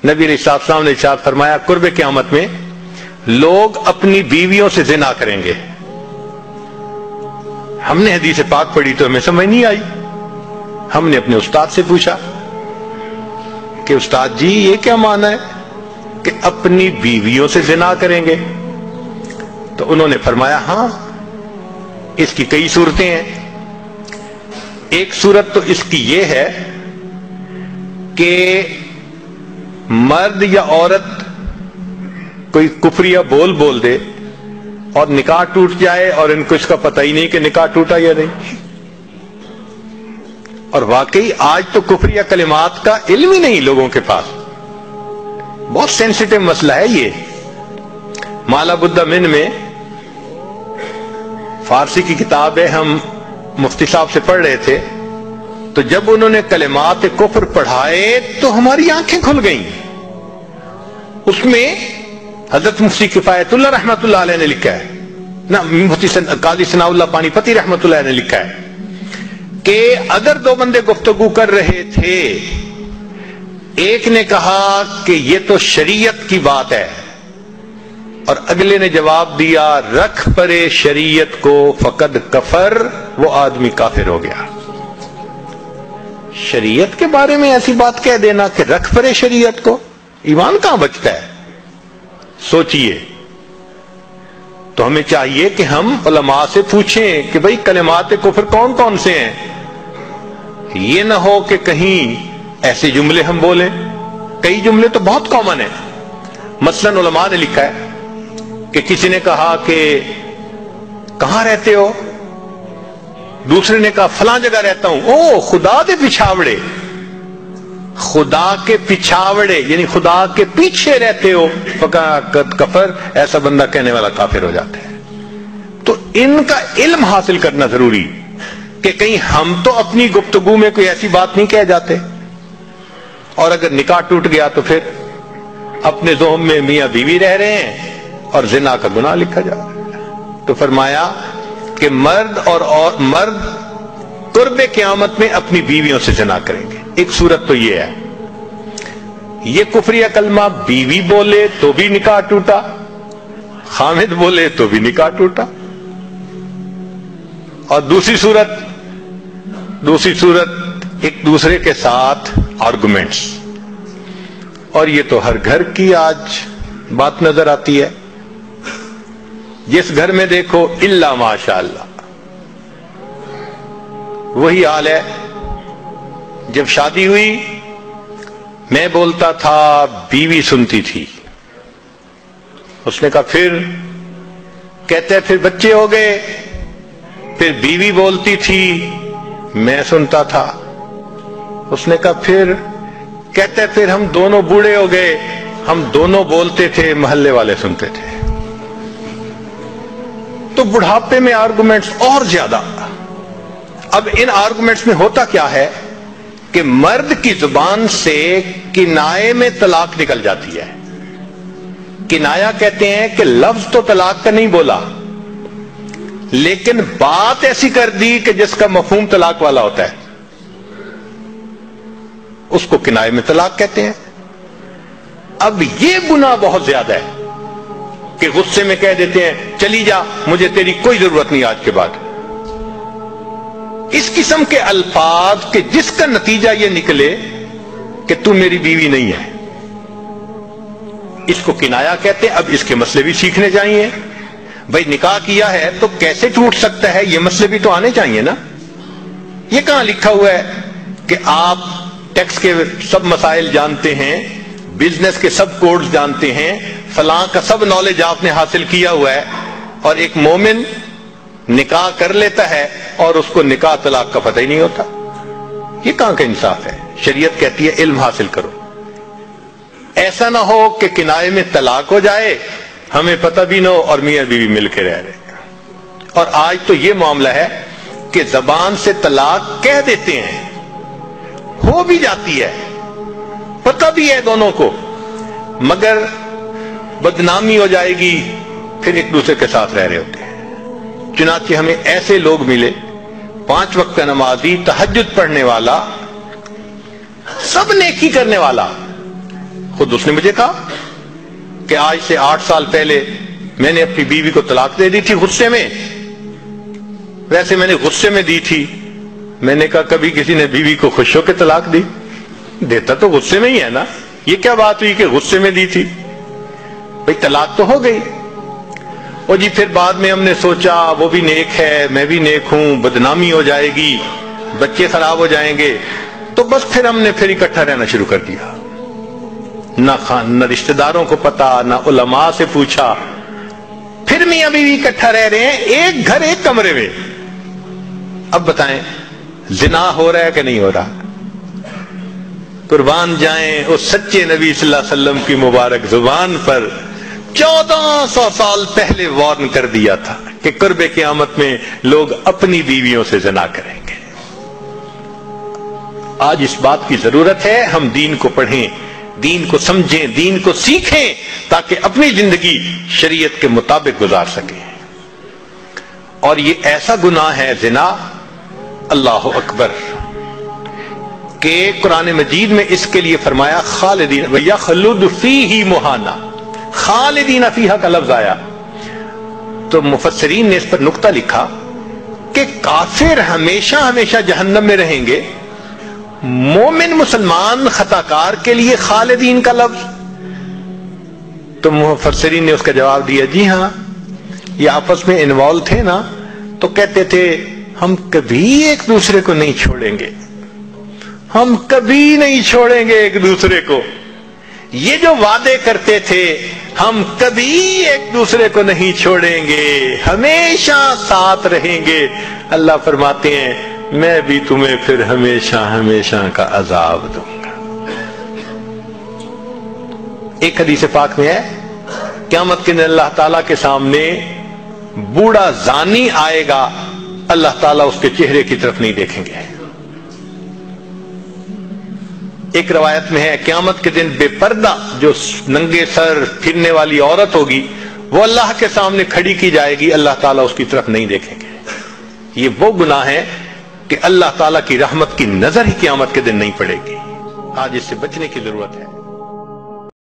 نبی علیہ السلام نے ارشاد فرمایا قرب قیامت میں لوگ اپنی بیویوں سے زنا کریں گے. ہم نے حدیث پاک پڑھی تو ہمیں سمجھ نہیں آئی. ہم نے اپنے استاد سے پوچھا کہ استاد جی یہ کیا معنی ہے کہ اپنی بیویوں سے زنا کریں گے؟ تو انہوں نے فرمایا ہاں اس کی کئی صورتیں ہیں. ایک صورت تو اس کی یہ ہے کہ مرد یا عورت کوئی کفریہ بول دے اور نکاح ٹوٹ جائے اور ان کو اس کا پتہ ہی نہیں کہ نکاح ٹوٹا یا نہیں. اور واقعی آج تو کفریہ کلمات کا علم ہی نہیں لوگوں کے پاس. بہت سینسیٹیو مسئلہ ہے یہ. مالا بدہ من میں فارسی کی کتاب ہے, ہم مفتی صاحب سے پڑھ رہے تھے تو جب انہوں نے کلمات کفر پڑھائے تو ہماری آنکھیں کھل گئیں. اس میں حضرت مفتی کفایت اللہ رحمۃ اللہ علیہ نے لکھا ہے, نہ مفتی قاضی ثناء اللہ پانی پتی رحمۃ اللہ نے لکھا ہے کہ اگر دو بندے گفتگو کر رہے تھے, ایک نے کہا کہ یہ تو شریعت کی بات ہے اور اگلے نے جواب دیا رکھ پرے شریعت کو فقد کفر, وہ آدمی کافر ہو گیا. شریعت کے بارے میں ایسی بات کہہ دینا کہ رکھ پرے شریعت کو, ایمان کہاں بچتا ہے؟ سوچئے. تو ہمیں چاہیے کہ ہم علماء سے پوچھیں کہ بھئی کلمات کفر کون کون سے ہیں. یہ نہ ہو کہ کہیں ایسے جملے ہم بولیں. کئی جملے تو بہت کامن ہیں. مثلا علماء نے لکھا ہے کہ کسی نے کہا کہ کہاں رہتے ہو, دوسرے نے کہا فلاں جگہ رہتا ہوں. او خدا دے پچھاوڑے, خدا کے پچھاوڑے یعنی خدا کے پیچھے رہتے ہو فقط کفر, ایسا بندہ کہنے والا کافر ہو جاتا ہے. تو ان کا علم حاصل کرنا ضروری کہ کہیں ہم تو اپنی گفتگو میں کوئی ایسی بات نہیں کہہ جاتے, اور اگر نکاح ٹوٹ گیا تو پھر اپنے ذہن میں میاں بیوی رہ رہے ہیں اور زنا کا گناہ لکھا جا رہا ہے. تو فرمایا کہ مرد اور مرد قرب قیامت میں اپنی بیویوں سے زنا کریں گے. ایک صورت تو یہ ہے, یہ کفریہ کلمہ بیوی بولے تو بھی نکاح ٹوٹا, خامد بولے تو بھی نکاح ٹوٹا. اور دوسری صورت ایک دوسرے کے ساتھ آرگومنٹس, اور یہ تو ہر گھر کی آج بات نظر آتی ہے. جس گھر میں دیکھو الا ماشاء اللہ وہی حال ہے. جب شادی ہوئی میں بولتا تھا بیوی سنتی تھی. اس نے کہا پھر, کہتے پھر بچے ہو گئے, پھر بیوی بولتی تھی میں سنتا تھا. اس نے کہا پھر, کہتے پھر ہم دونوں بوڑھے ہو گئے, ہم دونوں بولتے تھے محلے والے سنتے تھے. تو بڑھاپے میں آرگومنٹس اور زیادہ. اب ان آرگومنٹس میں ہوتا کیا ہے کہ مرد کی زبان سے کنائے میں طلاق نکل جاتی ہے. کنایا کہتے ہیں کہ لفظ تو طلاق کا نہیں بولا لیکن بات ایسی کر دی کہ جس کا مفہوم طلاق والا ہوتا ہے, اس کو کنائے میں طلاق کہتے ہیں. اب یہ گناہ بہت زیادہ ہے کہ غصے میں کہہ دیتے ہیں چلی جا, مجھے تیری کوئی ضرورت نہیں آج کے بعد. اس قسم کے الفاظ کہ جس کا نتیجہ یہ نکلے کہ تو میری بیوی نہیں ہے, اس کو کنایا کہتے ہیں. اب اس کے مسئلے بھی سیکھنے چاہیے. بھائی نکاح کیا ہے تو کیسے ٹوٹ سکتا ہے, یہ مسئلے بھی تو آنے چاہیے نا. یہ کہاں لکھا ہوا ہے کہ آپ ٹیکس کے سب مسائل جانتے ہیں, بزنس کے سب کوڈز جانتے ہیں, فلاں کا سب نالج آپ نے حاصل کیا ہوا ہے, اور ایک مومن نکاح کر لیتا ہے اور اس کو نکاح طلاق کا پتہ ہی نہیں ہوتا. یہ کہاں کا انصاف ہے؟ شریعت کہتی ہے علم حاصل کرو. ایسا نہ ہو کہ کنائے میں طلاق ہو جائے, ہمیں پتہ بھی نہ ہو اور میاں بیوی مل کے رہ رہے. اور آج تو یہ معاملہ ہے کہ زبان سے طلاق کہہ دیتے ہیں, ہو بھی جاتی ہے, پتہ بھی ہے دونوں کو, مگر بدنامی ہو جائے گی, پھر ایک دوسرے کے ساتھ رہ رہے ہوتے ہیں. چنانچہ ہمیں ایسے لوگ ملے 5 وقت کا نمازی, تہجد پڑھنے والا, سب نیکی کرنے والا, خود اس نے مجھے کہا کہ آج سے 8 سال پہلے میں نے اپنی بیوی کو طلاق دے دی تھی غصے میں. ویسے میں نے غصے میں دی تھی. میں نے کہا کبھی کسی نے بیوی کو خوش ہو کے طلاق دی؟ دیتا تو غصے میں ہی ہے نا. یہ کیا بات ہوئی کہ غصے میں دی تھی؟ بھئی طلاق تو ہو گئی. اور جی پھر بعد میں ہم نے سوچا وہ بھی نیک ہے میں بھی نیک ہوں, بدنامی ہو جائے گی, بچے خراب ہو جائیں گے, تو بس پھر ہم نے پھر اکٹھا رہنا شروع کر دیا. نہ رشتہ داروں کو پتا, نہ علماء سے پوچھا. پھر میاں بیوی اکٹھا رہ رہے ہیں, ایک گھر ایک کمرے میں. اب بتائیں زنا ہو رہا ہے کہ نہیں ہو رہا؟ قربان جائیں اس سچے نبی صلی اللہ علیہ وسلم کی مبارک زبان پر 1400 سال پہلے وارن کر دیا تھا کہ قرب قیامت میں لوگ اپنی بیویوں سے زنا کریں گے. آج اس بات کی ضرورت ہے ہم دین کو پڑھیں, دین کو سمجھیں, دین کو سیکھیں تاکہ اپنی زندگی شریعت کے مطابق گزار سکیں. اور یہ ایسا گناہ ہے زنا, اللہ اکبر, کہ قرآن مجید میں اس کے لیے فرمایا خالدین وَيَخْلُدُ فِيهِ مُحَانَا, خالدین فیہا کا لفظ آیا. تو مفسرین نے اس پر نقطہ لکھا کہ کافر ہمیشہ ہمیشہ جہنم میں رہیں گے, مومن مسلمان خطاکار کے لیے خالدین کا لفظ. تو مفسرین نے اس کا جواب دیا جی ہاں, یہ آپس میں انوالو تھے نا, تو کہتے تھے ہم کبھی ایک دوسرے کو نہیں چھوڑیں گے, ہم کبھی نہیں چھوڑیں گے ایک دوسرے کو. یہ جو وعدے کرتے تھے ہم کبھی ایک دوسرے کو نہیں چھوڑیں گے, ہمیشہ ساتھ رہیں گے, اللہ فرماتے ہیں میں بھی تمہیں پھر ہمیشہ ہمیشہ کا عذاب دوں گا. ایک حدیث پاک میں ہے قیامت کے دن اللہ تعالیٰ کے سامنے بوڑھا زانی آئے گا, اللہ تعالیٰ اس کے چہرے کی طرف نہیں دیکھیں گے. ایک روایت میں ہے قیامت کے دن بے پردہ جو ننگے سر پھرنے والی عورت ہوگی وہ اللہ کے سامنے کھڑی کی جائے گی, اللہ تعالیٰ اس کی طرف نہیں دیکھیں گے. یہ وہ گناہ ہے کہ اللہ تعالیٰ کی رحمت کی نظر ہی قیامت کے دن نہیں پڑے گی. آج اس سے بچنے کی ضرورت ہے.